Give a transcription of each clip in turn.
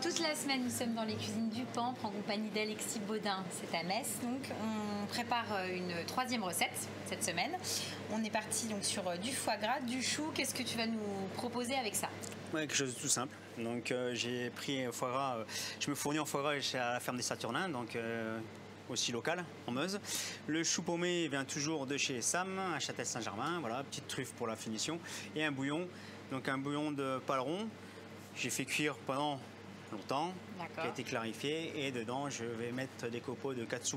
Toute la semaine, nous sommes dans les cuisines du Pampre en compagnie d'Alexis Baudin. C'est à Metz. Donc, on prépare une troisième recette cette semaine. On est parti donc sur du foie gras, du chou. Qu'est-ce que tu vas nous proposer avec ça? Ouais, quelque chose de tout simple. Donc, j'ai pris foie gras. Je me fournis en foie gras chez la ferme des Saturnins, donc aussi local, en Meuse. Le chou paumé vient toujours de chez Sam, à Châtel-Saint-Germain. Voilà, petite truffe pour la finition. Et un bouillon, donc un bouillon de paleron. J'ai fait cuire pendant longtemps, qui a été clarifié, et dedans je vais mettre des copeaux de katsu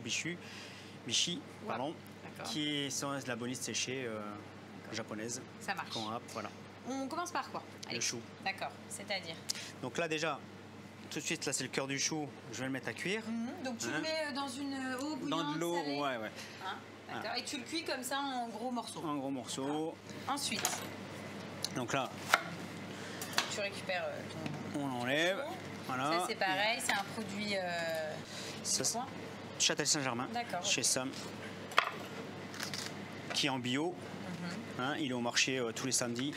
bishi, pardon, qui sont de la bonite séchée japonaise. Ça marche. Voilà. On commence par quoi? Le chou. D'accord, c'est-à-dire? Donc là déjà, tout de suite, là c'est le cœur du chou, je vais le mettre à cuire. Donc tu le mets dans une eau bouillante? Dans de l'eau, salée. ouais. D'accord. Et tu le cuis comme ça en gros morceaux? En gros morceaux. Ensuite, donc là, tu récupères ton... on enlève. Voilà. Ça c'est pareil, c'est un produit Châtel-Saint-Germain, chez Sam, qui est en bio. Il est au marché tous les samedis,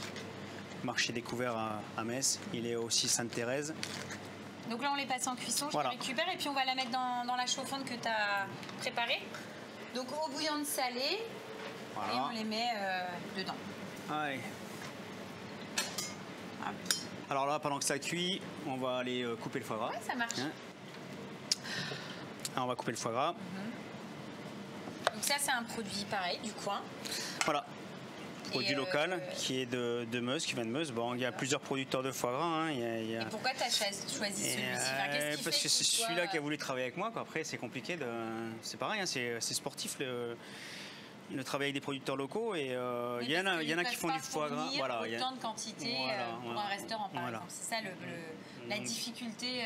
marché découvert à Metz. Il est aussi Sainte-Thérèse. Donc là on les passe en cuisson, je les récupère et puis on va la mettre dans la chauffante que tu as préparée. Donc eau bouillante salée, et on les met dedans. Allez. Alors là, pendant que ça cuit, on va aller couper le foie gras. Ouais, ça marche. Alors, on va couper le foie gras. Donc ça, c'est un produit pareil, du coin. Voilà. Produit local qui est de Meuse, qui vient de Meuse. Bon, il y a plusieurs producteurs de foie gras. Et pourquoi tu as choisi celui-ci? Parce que c'est celui-là qui a voulu travailler avec moi. Après, c'est compliqué. C'est pareil, c'est sportif. Le travail avec des producteurs locaux et il y en a qui font du foie gras. Voilà, autant de quantité pour un restaurant, par exemple. C'est ça la difficulté,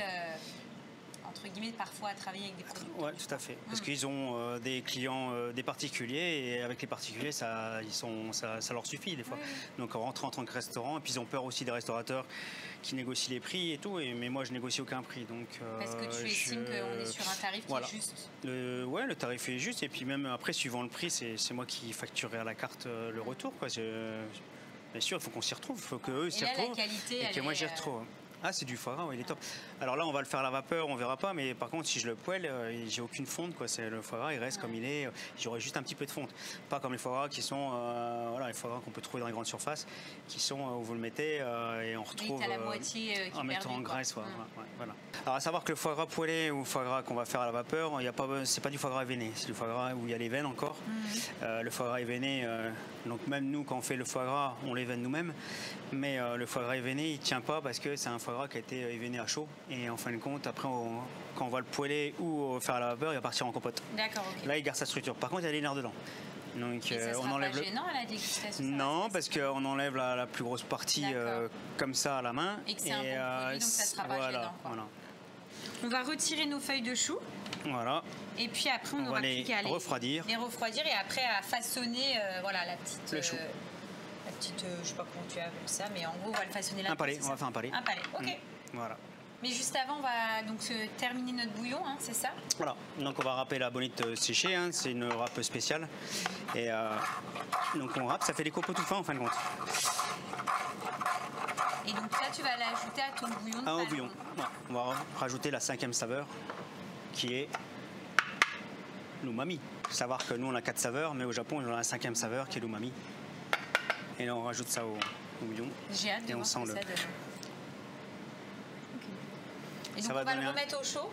entre guillemets, parfois à travailler avec des producteurs. Oui, tout à fait. Parce qu'ils ont des clients, des particuliers, et avec les particuliers, ça leur suffit des fois. Donc on rentre en tant que restaurant, et puis ils ont peur aussi des restaurateurs qui négocient les prix et tout. Mais moi, je négocie aucun prix. Donc, parce que tu estimes qu'on est sur un tarif qui est juste. Le tarif est juste, et puis même après, suivant le prix, c'est moi qui facturerai à la carte le retour, quoi. Bien sûr, il faut qu'on s'y retrouve, il faut qu'eux s'y retrouvent, la qualité, et que moi j'y retrouve. Ah, c'est du foie gras, il est top. Alors là, on va le faire à la vapeur, on verra pas, mais par contre, si je le poêle, j'ai aucune fonte, quoi. Le foie gras, il reste comme il est. J'aurai juste un petit peu de fonte. Pas comme les foie gras qui sont, les foie gras qu'on peut trouver dans les grandes surfaces, qui sont où vous le mettez et on retrouve la moitié en mettant en graisse. Voilà. Alors à savoir que le foie gras poêlé ou le foie gras qu'on va faire à la vapeur, c'est pas du foie gras événé, c'est du foie gras où il y a les veines encore. Le foie gras événé, donc même nous, quand on fait le foie gras, on l'évène nous-mêmes, mais le foie gras événé, il tient pas parce que c'est un foie gras qui a été événé à chaud, et en fin de compte, après quand on va le poêler ou faire à la vapeur, il va partir en compote. D'accord, ok. Là, il garde sa structure. Par contre, il y a les nerfs dedans. Donc, et ça sera pas gênant à la dégustation? Non, parce qu'on enlève la plus grosse partie comme ça à la main. Et que c'est un bon produit, donc ça sera pas gênant. Voilà. On va retirer nos feuilles de chou. Voilà. Et puis après, on aura plus qu'à les refroidir. Les refroidir, et après à façonner la petite... Le chou. La petite, je sais pas comment tu appelles ça, mais en gros, on va le façonner là. Un palais, on va faire un palais. Un palais, ok. Voilà. Mais juste avant, on va donc terminer notre bouillon, c'est ça? Voilà, donc on va râper la bonite séchée, c'est une râpe spéciale. Et donc on râpe, ça fait des copeaux tout fins en fin de compte. Et donc ça, tu vas l'ajouter à ton bouillon de au bouillon. On va rajouter la 5e saveur, qui est l'umami. Il faut savoir que nous, on a 4 saveurs, mais au Japon, on a la 5e saveur, qui est l'umami. Et là, on rajoute ça au bouillon. J'ai hâte de voir ça. Et donc on va le remettre au chaud?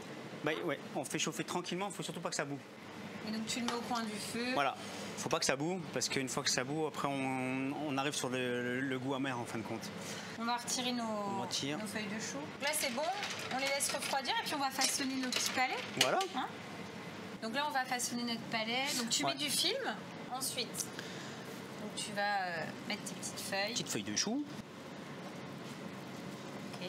On fait chauffer tranquillement, il ne faut surtout pas que ça boue. Et donc tu le mets au coin du feu? Voilà, il ne faut pas que ça boue, parce qu'une fois que ça boue, après on arrive sur le goût amer en fin de compte. On va retirer nos feuilles de chou. Là c'est bon, on les laisse refroidir et puis on va façonner nos petits palets. Voilà. Donc là on va façonner notre palais. Donc tu mets du film, ensuite donc tu vas mettre tes petites feuilles. Petites feuilles de chou. Ok.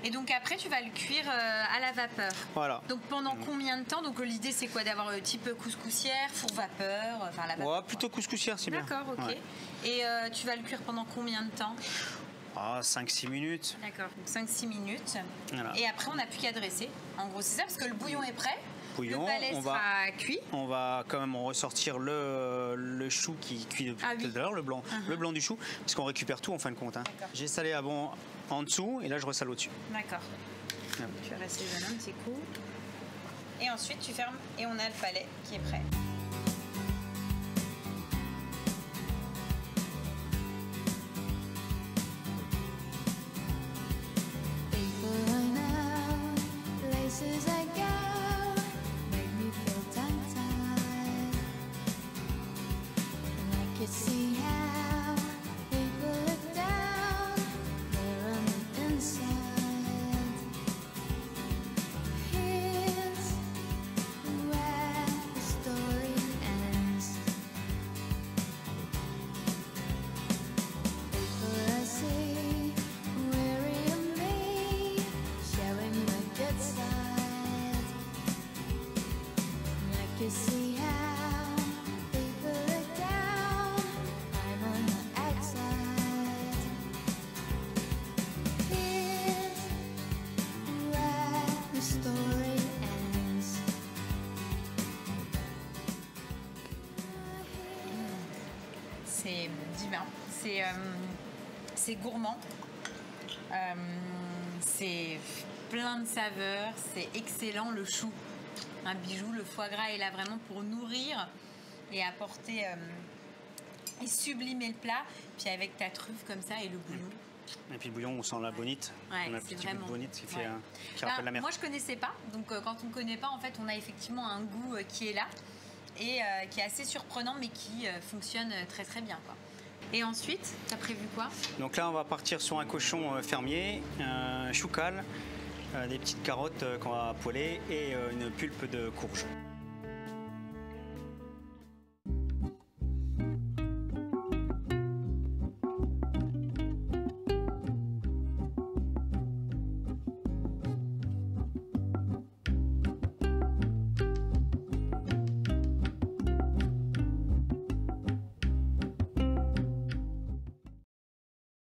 Et donc après, tu vas le cuire à la vapeur. Voilà. Donc pendant combien de temps? Donc l'idée, c'est quoi? D'avoir un type couscoussière, four vapeur, enfin la vapeur. Plutôt couscoussière, c'est bien. D'accord, ok. Et tu vas le cuire pendant combien de temps? 5-6 minutes. D'accord, donc 5-6 minutes. Voilà. Et après, on n'a plus qu'à dresser. En gros, c'est ça, parce que le bouillon est prêt. Bouillon, le palais sera cuit. On va quand même ressortir le chou qui cuit depuis tout à l'heure, le blanc du chou, parce qu'on récupère tout en fin de compte. J'ai salé en dessous et là je ressale au-dessus. D'accord. Tu assaisonnes un petit coup. Et ensuite, tu fermes et on a le palais qui est prêt. C'est divin, c'est gourmand, c'est plein de saveurs, c'est excellent. Le chou, un bijou, le foie gras est là vraiment pour nourrir et apporter et sublimer le plat. Puis avec ta truffe comme ça et le bouillon. Et puis le bouillon, on sent la bonite. Ouais, on a un petit vraiment... goût de bonite qui rappelle la mer. Moi je connaissais pas, donc quand on ne connaît pas, en fait, on a effectivement un goût qui est là et qui est assez surprenant, mais qui fonctionne très très bien, quoi. Et ensuite, tu as prévu quoi? Donc là, on va partir sur un cochon fermier, un choucal, des petites carottes qu'on va poêler et une pulpe de courge.